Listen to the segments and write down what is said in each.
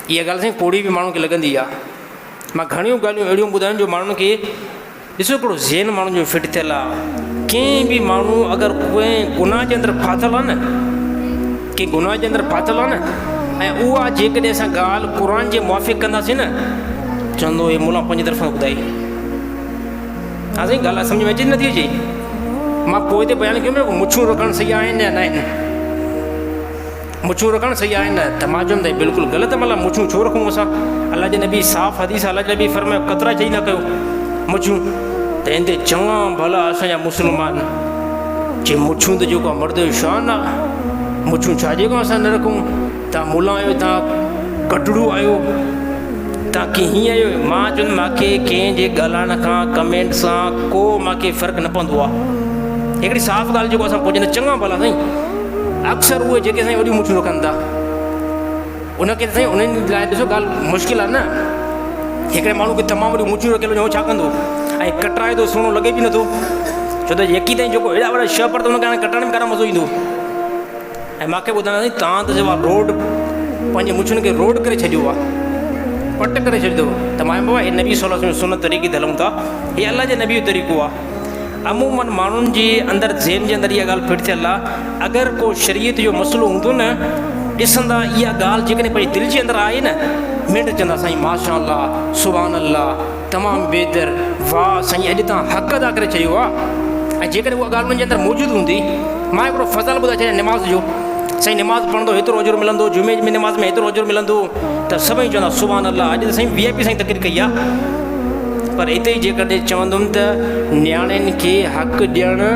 इहा ॻाल्हि साईं पोड़ी बि माण्हुनि खे लॻंदी आहे। मां घणियूं ॻाल्हियूं अहिड़ियूं ॿुधायूं जो माण्हुनि खे ॾिसो हिकिड़ो ज़हन माण्हुनि जो फिट थियल आहे। कंहिं बि माण्हू अगरि कंहिं गुनाह जे अंदरि फाथल आहे न, कंहिं गुनाह जे अंदरि फाथल आहे न, ऐं उहा जेकॾहिं असां ॻाल्हि क़ुर जे मुआफ़िक़ कंदासीं न, चवंदो हे मुला पंहिंजी तरफ़ां ॿुधाई। हा साईं, ॻाल्हि सम्झ में अचे नथी अचे? मां पोइ ते बयानु कयो न मुछूं रखणु सही आहिनि या न आहिनि। मुछूं रखणु सही आहिनि न, त मां चवंदुमि त बिल्कुलु ग़लति। मतिलबु मुछूं छो रखूं असां? अलाह जे नबी साफ़ हदीस अलाह जे नबी फरमायो कतरा चई न कयो मुछूं। त हिन ते चङा भला असांजा मुस्लमान जे मुछूं त जेको आहे मर्द जो शान आहे, मुछूं छा जेको असां न रखूं? तव्हां मुला आहियो, तव्हां कटड़ू आहियो, तव्हां कीअं हीअं आहियो। मां चवंदुमि मूंखे कंहिंजे ॻाल्हाइण खां कमेंट सां को मूंखे फ़र्क़ु न पवंदो आहे। हिकिड़ी साफ़ ॻाल्हि जेको असां पुछंदा चङा भला साईं, अक्सर उहे जेके साईं वॾियूं मुछूं रखनि था उनखे साईं उन्हनि लाइ ॾिसो ॻाल्हि मुश्किल आहे न। हिकिड़े माण्हू खे तमामु वॾियूं मुछूं रखियल हुजनि, उहो छा कंदो? ऐं कटराए थो सुहिणो लॻे बि नथो, छो त यकी ताईं जेको हेॾा वॾा शह पर हुनखे हाणे कटण में काॾा मज़ो ईंदो। ऐं मूंखे ॿुधाईंदा साईं तव्हां त जेको आहे रोड पंहिंजे मुछुनि खे रोड करे छॾियो आहे, पट करे छॾियो। त मां बाबा हे नबी सलाह सुनत तरीक़े ते हलूं था, हे अलाह जे नबी जो तरीक़ो आहे। अमूमन माण्हुनि जे अंदरि ज़हन जे अंदरि इहा ॻाल्हि फिट थियल आहे। अगरि को शरीयत जो मसइलो हूंदो न, ॾिसंदा इहा ॻाल्हि जेकॾहिं पंहिंजे दिलि जे अंदरि आहे न, मिंट चवंदा साईं माशा अल्लाह, सुभान अल्लाह, तमामु बेहतर, वाह साईं अॼु तव्हां हक़ अदा करे चयो आहे। ऐं जेकॾहिं उहा ॻाल्हि हुननि जे अंदरि मौजूदु हूंदी, मां हिकिड़ो फ़ज़ल ॿुधाए छॾियां निमाज़ जो। साईं निमाज़ पढ़ंदो हेतिरो अजुर मिलंदो, जुमे में निमाज़ में हेतिरो अजुर मिलंदो, त सभई चवंदा सुभान अल्लाह। अॼु त साईं VIP साईं तक़रीर कई आहे। पर हिते ई जेकॾहिं चवंदुमि त नियाणियुनि खे हक़ु ॾियणु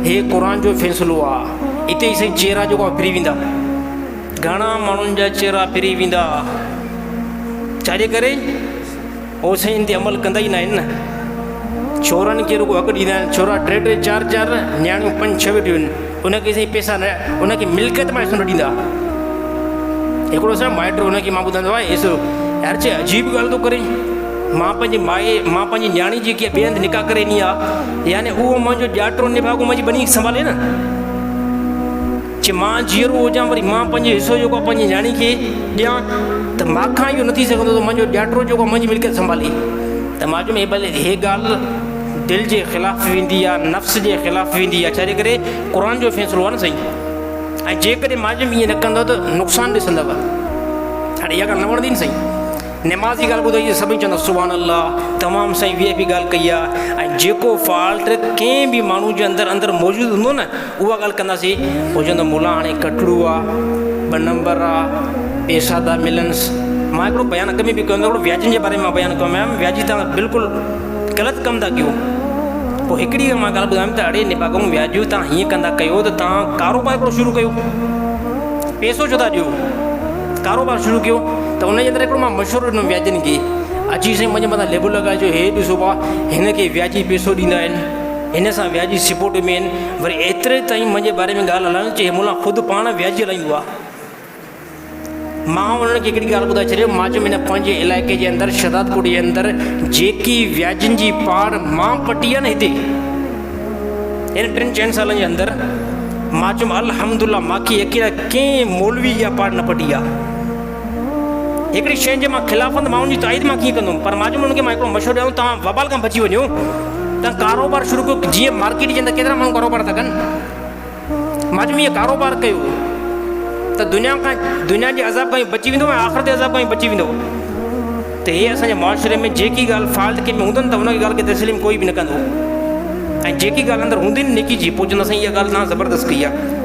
हे क़ुर जो फ़ैसिलो आहे। हिते ई साईं चेहरा जेको आहे फिरी वेंदा, घणा माण्हुनि जा चेहरा फिरी वेंदा। छाजे करे? उहो साईं ते अमल कंदा ई न आहिनि न। छोरनि खे रुॻो हक़ु ॾींदा आहिनि, छोरा 3-3 4-4, नियाणियूं 5-6 वेठियूं आहिनि, उनखे साईं पैसा न, उनखे मिल्कियत मां न ॾींदा। हिकिड़ो साईं माइट उनखे मां ॿुधाईंदो आहे एसो यार चए अजीब ॻाल्हि थो करे, मां पंहिंजी न्याणी जेकी आहे ॿिए हंधि निकाह करे ॾिनी आहे, यानी उहो मुंहिंजो ॼाटो निभाॻो मुंहिंजी बनी संभाले न। चए मां जीअरो हुजां वरी मां पंहिंजो हिसो जेको आहे पंहिंजी न्याणी खे ॾियां, त मूंखां इहो न थी सघंदो त मुंहिंजो ॼाटो जेको आहे मुंहिंजी मिल्कियत संभाले। त मां चयुमि भले हे ॻाल्हि दिलि जे ख़िलाफ़ु वेंदी आहे, नफ़्स जे ख़िलाफ़ु वेंदी आहे। छाजे करे? क़ुर जो फ़ैसिलो आहे न साईं। ऐं जेकॾहिं मां चयुमि ईअं न कंदव त नुक़सानु ॾिसंदव। हाणे इहा ॻाल्हि न वणंदी न साईं। निमाज़ जी ॻाल्हि ॿुधाई सभई चवंदा सुभान अल्लाह, तमामु साईं VIP ॻाल्हि कई आहे। ऐं जेको फॉल्ट कंहिं बि माण्हू जे अंदरि मौजूदु हूंदो न, उहा ॻाल्हि कंदासीं। पोइ चवंदो मुला हाणे कटड़ू आहे, 2 नंबर आहे, पैसा था मिलनिसि। मां हिकिड़ो बयानु अॻ में बि कयो, हिकिड़ो व्याजनि जे बारे में मां बयानु कयो आहियां। व्याजी तव्हां बिल्कुलु ग़लति कमु था कयो। पोइ हिकिड़ी मां ॻाल्हि ॿुधायां त अड़े निभाॻो व्याजू तव्हां हीअं कंदा कयो त तव्हां कारोबार हिकिड़ो शुरू कयो, पैसो छो था ॾियो, कारोबार शुरू कयो। त उनजे अंदरि हिकिड़ो मां मशवरो ॾिनो व्याजनि खे, अची साईं मुंहिंजे मथां लेबल लॻाइजो, हे ॾिसो भाउ हिनखे व्याजी पैसो ॾींदा आहिनि, हिन सां व्याजी सपोर्ट में आहिनि। वरी एतिरे ताईं मुंहिंजे बारे में ॻाल्हि हलायूं चए मुला ख़ुदि पाण व्याजी हलाईंदो आहे। मां उन्हनि खे हिकिड़ी ॻाल्हि ॿुधाए छॾियो, मां चयो हिन पंहिंजे इलाइक़े जे अंदरि शहदादपुर जे अंदरि जेकी व्याजनि जी पाड़ मां पटी आहे न, हिते हिन 3-4 सालनि जे अंदरि मां चयुमि अल्हम्दुलिल्लाह मूंखे यकीन आहे कंहिं मौलवी इहा पाड़ न पटी आहे। हिकिड़ी शइ जे मां ख़िलाफ़ त माण्हुनि जी ताईद मां कीअं कंदुमि, पर मां चयुमि हुनखे मां हिकिड़ो मशवरो ॾियां तव्हां वबाल खां बची वञो, तव्हां कारोबार शुरू कयो। जीअं मार्केट जे अंदरि केतिरा माण्हू कारोबार था कनि, मां चयुमि इहो कारोबार कयो त दुनिया जे अज़ाब खां बची वेंदो ऐं आख़िरत जे अज़ाब खां बची वेंदो। त हे असांजे मुआशिरे में जेकी ॻाल्हि फॉल्ट कंहिं में हूंदनि त हुनजी ॻाल्हि खे तस्लीम कोई बि न कंदो। ऐं जेकी ॻाल्हि अंदरि हूंदी न नेकी जी, पोइ चवंदा साईं इहा ॻाल्हि तव्हां ज़बरदस्त कई आहे।